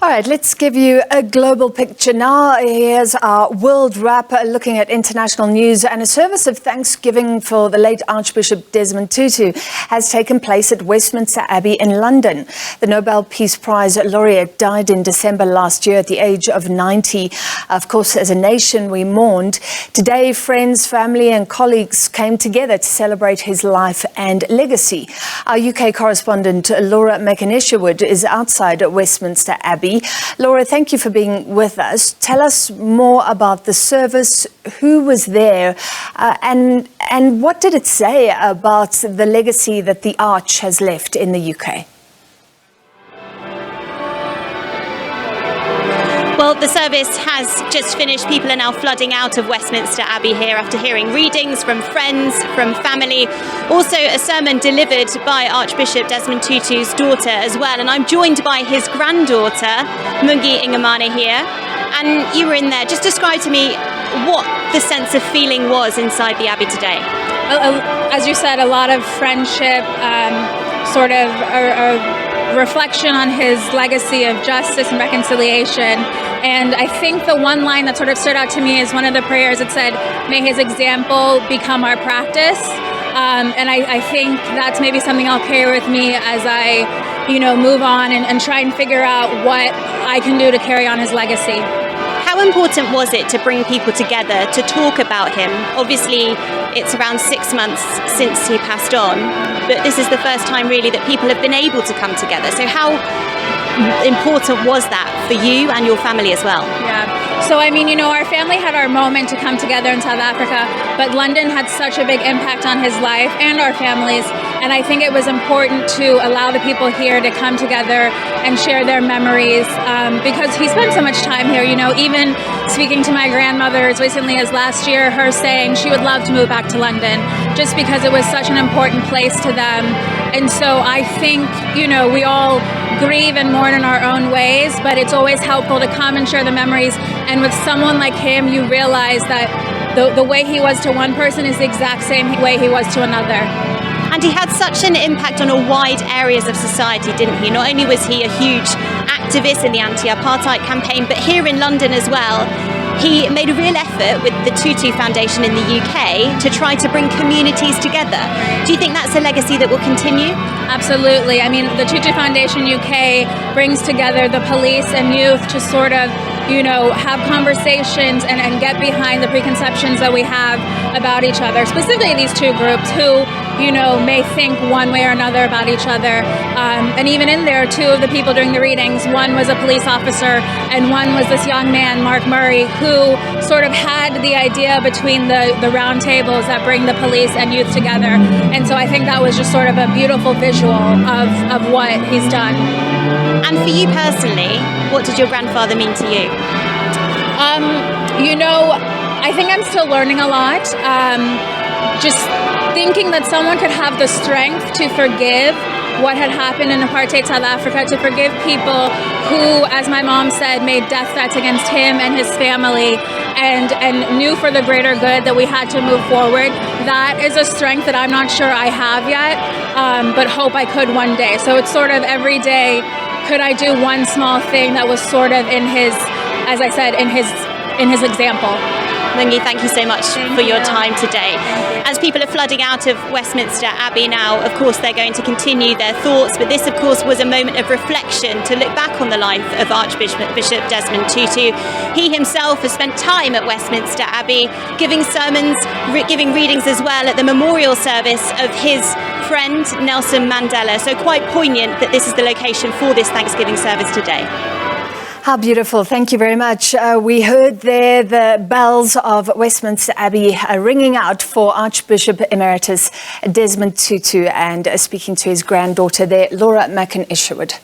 All right, let's give you a global picture now. Here's our world wrap looking at international news, and a service of thanksgiving for the late Archbishop Desmond Tutu has taken place at Westminster Abbey in London. The Nobel Peace Prize laureate died in December last year at the age of 90. Of course, as a nation, we mourned. Today, friends, family and colleagues came together to celebrate his life and legacy. Our UK correspondent Laura Makin-Isherwood is outside Westminster Abbey. Laura, thank you for being with us. Tell us more about the service, who was there, and what did it say about the legacy that the Arch has left in the UK? Well, the service has just finished. People are now flooding out of Westminster Abbey here after hearing readings from friends, from family. Also a sermon delivered by Archbishop Desmond Tutu's daughter as well. And I'm joined by his granddaughter, Mungi Ingamane here. And you were in there. Just describe to me what the sense of feeling was inside the Abbey today. As you said, a lot of friendship, sort of a reflection on his legacy of justice and reconciliation. And I think the one line that sort of stood out to me is one of the prayers that said, "May his example become our practice." And I think that's maybe something I'll carry with me as I, move on and try and figure out what I can do to carry on his legacy. How important was it to bring people together to talk about him? Obviously, it's around 6 months since he passed on, but this is the first time really that people have been able to come together. So how important was that for you and your family as well? Yeah. So, our family had our moment to come together in South Africa, but London had such a big impact on his life and our families. And I think it was important to allow the people here to come together and share their memories because he spent so much time here. Even speaking to my grandmother as recently as last year, her saying she would love to move back to London just because it was such an important place to them. And so I think, we all grieve and mourn in our own ways, but it's always helpful to come and share the memories. And with someone like him, you realize that the way he was to one person is the exact same way he was to another. And he had such an impact on a wide areas of society, didn't he? Not only was he a huge activist in the anti-apartheid campaign, but here in London as well, he made a real effort with the Tutu Foundation in the UK to try to bring communities together. Do you think that's a legacy that will continue? Absolutely. The Tutu Foundation UK brings together the police and youth to sort of, have conversations and get behind the preconceptions that we have about each other, specifically these two groups who, may think one way or another about each other. And even in there, two of the people doing the readings, one was a police officer and one was this young man, Mark Murray, who sort of had the idea between the round tables that bring the police and youth together. And so I think that was just sort of a beautiful visual of what he's done. And for you personally, what did your grandfather mean to you? I think I'm still learning a lot. Just thinking that someone could have the strength to forgive what had happened in apartheid South Africa, to forgive people who, as my mom said, made death threats against him and his family and knew for the greater good that we had to move forward. That is a strength that I'm not sure I have yet, but hope I could one day. So it's sort of every day, could I do one small thing that was sort of in his, as I said, in his example. Mungi, thank you so much for your time today. As people are flooding out of Westminster Abbey now, of course, they're going to continue their thoughts, but this, of course, was a moment of reflection to look back on the life of Archbishop Desmond Tutu. He himself has spent time at Westminster Abbey, giving sermons, giving readings as well at the memorial service of his friend Nelson Mandela. So quite poignant that this is the location for this Thanksgiving service today. How beautiful. Thank you very much. We heard there the bells of Westminster Abbey ringing out for Archbishop Emeritus Desmond Tutu, and speaking to his granddaughter there, Laura Makin-Isherwood.